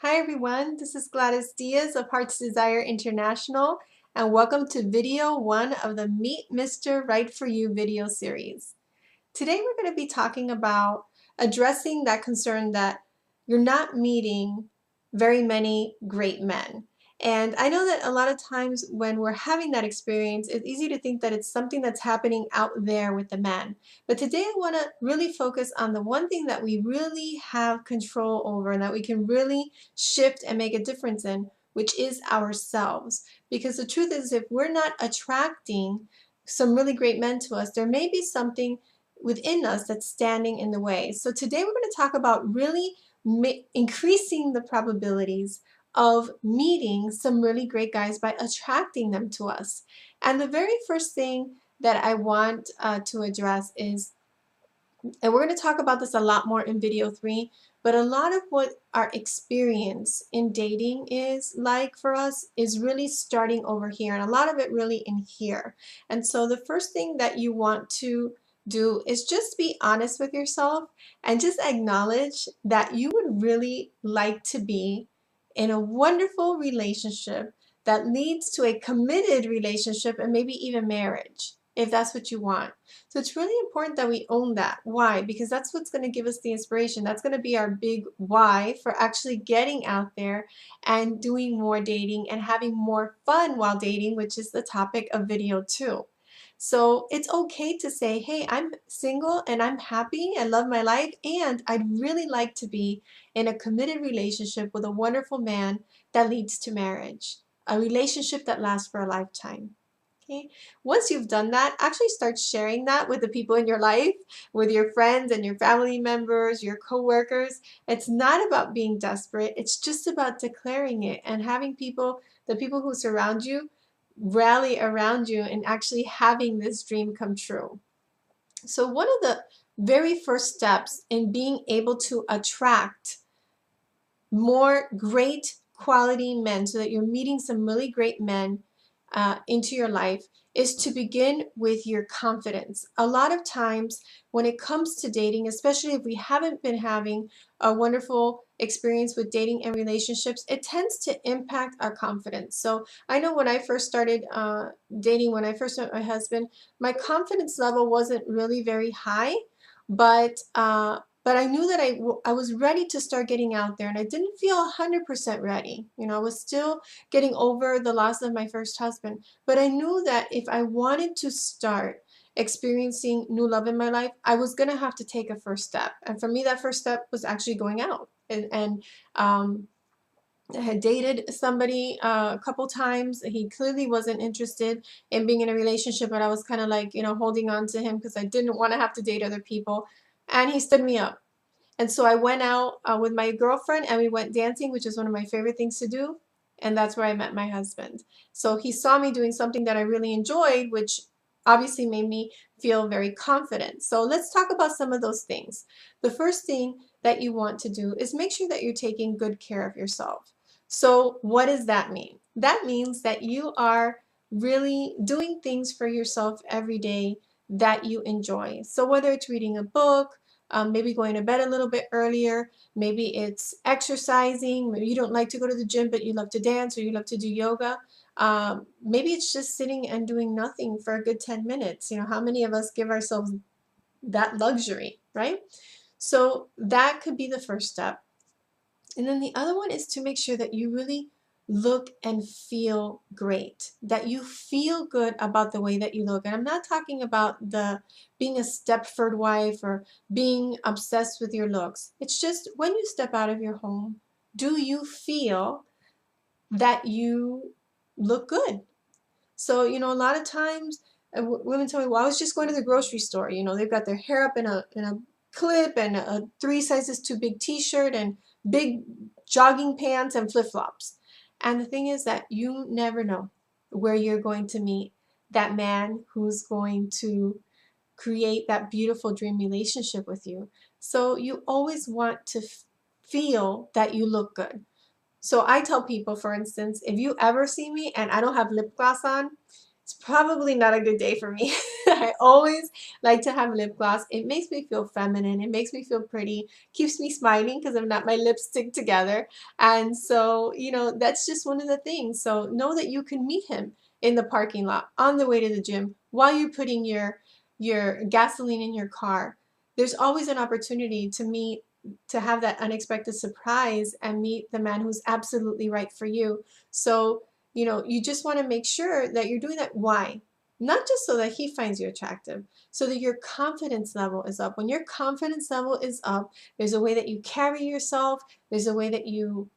Hi everyone, this is Gladys Diaz of Heart's Desire International, and welcome to video 1 of the Meet Mr. Right For You video series. Today we're going to be talking about addressing that concern that you're not meeting very many great men. And I know that a lot of times when we're having that experience, it's easy to think that it's something that's happening out there with the men. But today I want to really focus on the one thing that we really have control over and that we can really shift and make a difference in, which is ourselves. Because the truth is, if we're not attracting some really great men to us, there may be something within us that's standing in the way. So today we're going to talk about really increasing the probabilities of meeting some really great guys by attracting them to us. And the very first thing that I want to address is, and we're going to talk about this a lot more in video 3, but a lot of what our experience in dating is like for us is really starting over here, and a lot of it really in here. And so the first thing that you want to do is just be honest with yourself and just acknowledge that you would really like to be in a wonderful relationship that leads to a committed relationship and maybe even marriage, if that's what you want. So it's really important that we own that. Why? Because that's what's going to give us the inspiration. That's going to be our big why for actually getting out there and doing more dating and having more fun while dating, which is the topic of video 2. So it's okay to say, hey, I'm single and I'm happy, I love my life, and I'd really like to be in a committed relationship with a wonderful man that leads to marriage, a relationship that lasts for a lifetime. Okay. Once you've done that, actually start sharing that with the people in your life, with your friends and your family members, your coworkers. It's not about being desperate. It's just about declaring it and having people, the people who surround you, rally around you and actually having this dream come true. So one of the very first steps in being able to attract more great quality men so that you're meeting some really great men into your life is to begin with your confidence. A lot of times when it comes to dating, especially if we haven't been having a wonderful experience with dating and relationships, it tends to impact our confidence. So I know when I first started dating, when I first met my husband, my confidence level wasn't really very high, but I knew that I was ready to start getting out there, and I didn't feel 100% ready. You know, I was still getting over the loss of my first husband, but I knew that if I wanted to start experiencing new love in my life, I was going to have to take a first step. And for me, that first step was actually going out. And I had dated somebody a couple times. He clearly wasn't interested in being in a relationship, but I was kind of like, you know, holding on to him because I didn't want to have to date other people. And he stood me up. And so I went out with my girlfriend and we went dancing, which is one of my favorite things to do. And that's where I met my husband. So he saw me doing something that I really enjoyed, which obviously made me feel very confident. So let's talk about some of those things. The first thing that you want to do is make sure that you're taking good care of yourself. So what does that mean? That means that you are really doing things for yourself every day that you enjoy. So whether it's reading a book, maybe going to bed a little bit earlier, maybe it's exercising, maybe you don't like to go to the gym but you love to dance or you love to do yoga. Maybe it's just sitting and doing nothing for a good 10 minutes. You know, how many of us give ourselves that luxury, right? So that could be the first step. And then the other one is to make sure that you really look and feel great, that you feel good about the way that you look. And I'm not talking about the being a Stepford wife or being obsessed with your looks. It's just when you step out of your home, do you feel that you look good? So, you know, a lot of times women tell me, well, I was just going to the grocery store. You know, they've got their hair up in a clip and a 3 sizes too big t-shirt and big jogging pants and flip-flops. And the thing is that you never know where you're going to meet that man who's going to create that beautiful dream relationship with you. So you always want to feel that you look good. So I tell people, for instance, if you ever see me and I don't have lip gloss on, it's probably not a good day for me. I always like to have lip gloss. It makes me feel feminine. It makes me feel pretty, keeps me smiling because I'm not my lips stick together. And so, that's just one of the things. So know that you can meet him in the parking lot on the way to the gym while you're putting your gasoline in your car. There's always an opportunity to have that unexpected surprise and meet the man who's absolutely right for you. So, you just want to make sure that you're doing that. Why? Not just so that he finds you attractive, so that your confidence level is up. When your confidence level is up, there's a way that you carry yourself, there's a way that you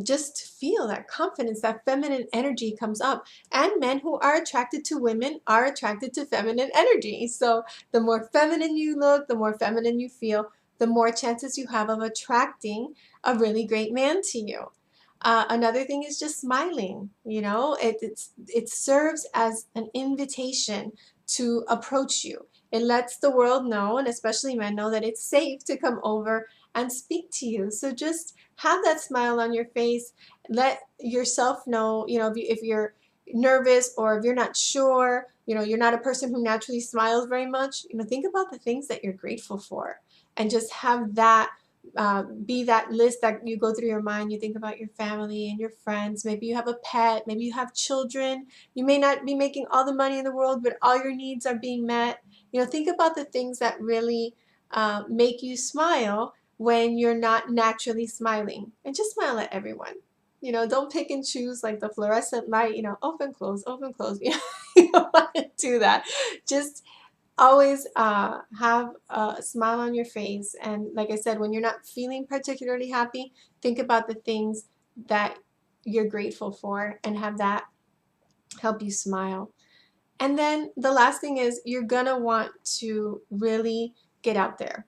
just feel that confidence, that feminine energy comes up. And men who are attracted to women are attracted to feminine energy. So the more feminine you look, the more feminine you feel, the more chances you have of attracting a really great man to you. Another thing is just smiling. It serves as an invitation to approach you. It lets the world know, and especially men know, that it's safe to come over and speak to you. So just have that smile on your face. Let yourself know, if you're nervous or if you're not sure, you're not a person who naturally smiles very much, think about the things that you're grateful for and just have that be that list that you go through your mind. You think about your family and your friends. Maybe you have a pet. Maybe you have children. You may not be making all the money in the world, but all your needs are being met. Think about the things that really make you smile when you're not naturally smiling, and just smile at everyone. Don't pick and choose like the fluorescent light, open, close, open, close. You don't want to do that. Just always have a smile on your face. And like I said, when you're not feeling particularly happy, think about the things that you're grateful for and have that help you smile. And then the last thing is you're gonna want to really get out there.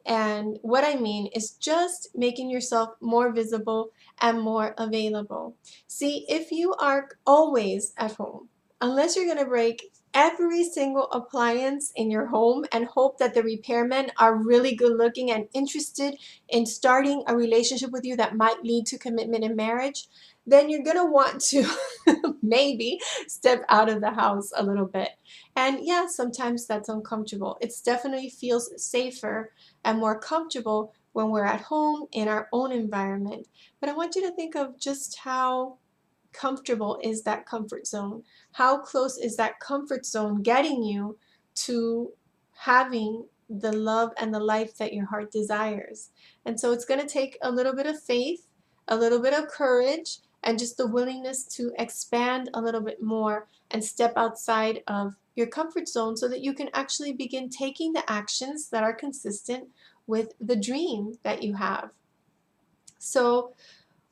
And what I mean is just making yourself more visible and more available. See, if you are always at home, unless you're going to break every single appliance in your home and hope that the repairmen are really good looking and interested in starting a relationship with you that might lead to commitment and marriage, then you're going to want to maybe step out of the house a little bit. And yeah, sometimes that's uncomfortable. It definitely feels safer and more comfortable when we're at home in our own environment. But I want you to think of just how comfortable is that comfort zone? How close is that comfort zone getting you to having the love and the life that your heart desires? And so it's going to take a little bit of faith, a little bit of courage, and just the willingness to expand a little bit more and step outside of your comfort zone so that you can actually begin taking the actions that are consistent with the dream that you have. So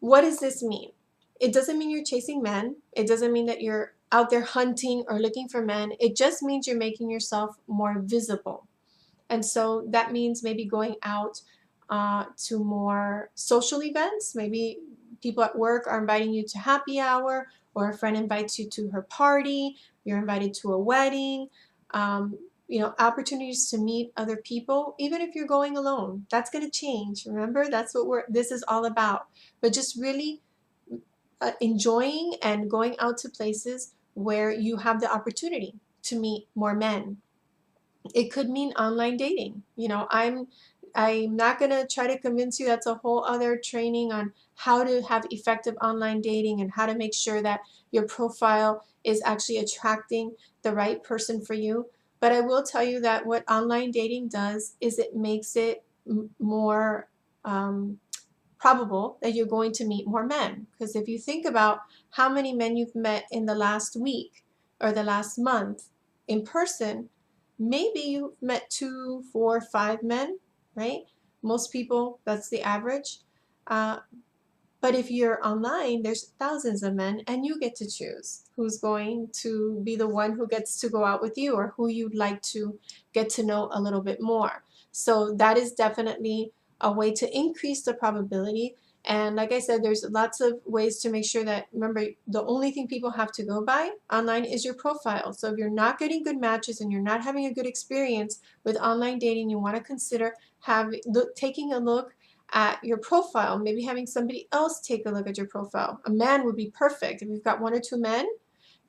what does this mean? It doesn't mean you're chasing men. It doesn't mean that you're out there hunting or looking for men. It just means you're making yourself more visible. And so that means maybe going out to more social events. Maybe people at work are inviting you to happy hour, or a friend invites you to her party. You're invited to a wedding. Opportunities to meet other people, even if you're going alone. That's going to change. Remember, that's what this is all about. But just really enjoying and going out to places where you have the opportunity to meet more men. It could mean online dating. I'm not going to try to convince you. That's a whole other training on how to have effective online dating and how to make sure that your profile is actually attracting the right person for you. But I will tell you that what online dating does is it makes it more probable that you're going to meet more men. Because if you think about how many men you've met in the last week or the last month in person, maybe you've met 2, 4, 5 men, right? Most people, that's the average. But if you're online, there's thousands of men, and you get to choose who's going to be the one who gets to go out with you or who you'd like to get to know a little bit more. So that is definitely a way to increase the probability. And like I said, there's lots of ways to make sure that, remember, the only thing people have to go by online is your profile. So if you're not getting good matches and you're not having a good experience with online dating, you want to consider taking a look at your profile, maybe having somebody else take a look at your profile. A man would be perfect. If you've got 1 or 2 men,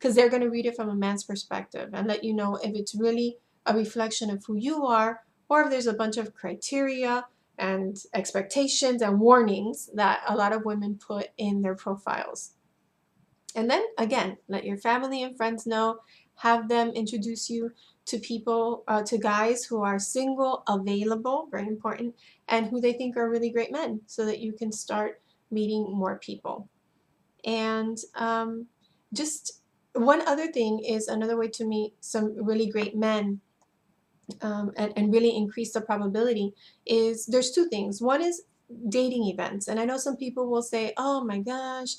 because they're going to read it from a man's perspective and let you know if it's really a reflection of who you are, or if there's a bunch of criteria and expectations and warnings that a lot of women put in their profiles. And then again, let your family and friends know, have them introduce you to people, to guys who are single, available, very important, and who they think are really great men, so that you can start meeting more people. And just one other thing is another way to meet some really great men, and really increase the probability, is there's two things. One is dating events. And I know some people will say, oh my gosh,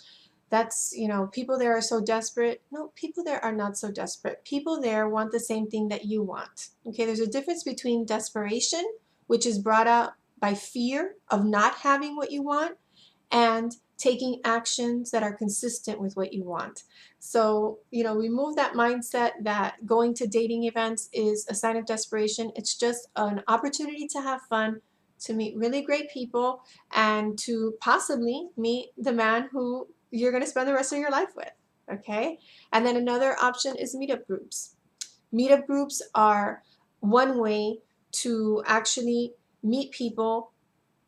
that's, people there are so desperate. No, people there are not so desperate. People there want the same thing that you want. Okay, there's a difference between desperation, which is brought out by fear of not having what you want, and taking actions that are consistent with what you want. So, remove that mindset that going to dating events is a sign of desperation. It's just an opportunity to have fun, to meet really great people, and to possibly meet the man who you're going to spend the rest of your life with. Okay? And then another option is meetup groups. Meetup groups are one way to actually meet people.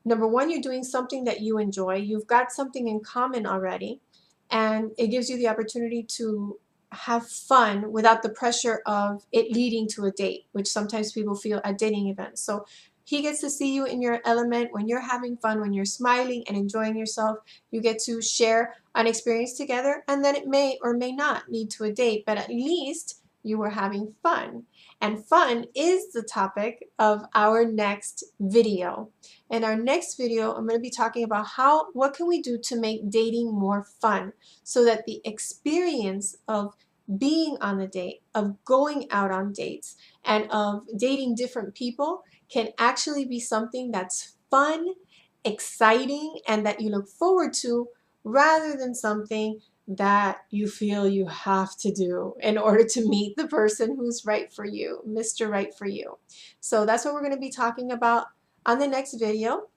Number one, you're doing something that you enjoy. You've got something in common already, and it gives you the opportunity to have fun without the pressure of it leading to a date, which sometimes people feel at dating events. So he gets to see you in your element when you're having fun, when you're smiling and enjoying yourself. You get to share an experience together, and then it may or may not lead to a date, but at least you were having fun. And fun is the topic of our next video. In our next video, I'm going to be talking about what can we do to make dating more fun, so that the experience of being on the date, of going out on dates, and of dating different people can actually be something that's fun, exciting, and that you look forward to, rather than something that you feel you have to do in order to meet the person who's right for you, Mr. Right for you. So that's what we're going to be talking about on the next video.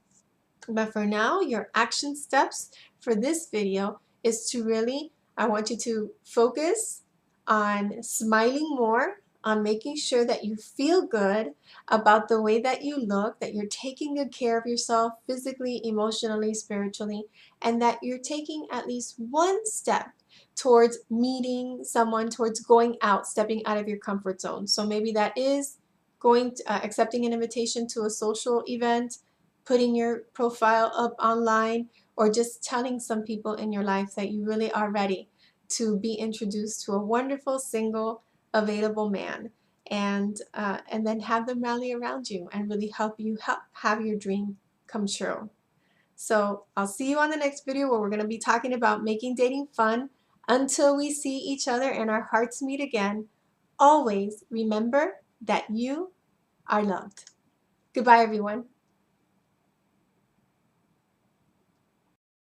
But for now, your action steps for this video is to really, I want you to focus on smiling more, on making sure that you feel good about the way that you look, that you're taking good care of yourself physically, emotionally, spiritually, and that you're taking at least one step towards meeting someone, towards going out, stepping out of your comfort zone. So maybe that is accepting an invitation to a social event, putting your profile up online, or just telling some people in your life that you really are ready to be introduced to a wonderful, single, available man, and then have them rally around you and really help you have your dream come true. So I'll see you on the next video, where we're going to be talking about making dating fun. Until we see each other and our hearts meet again, always remember that you are loved. Goodbye, everyone.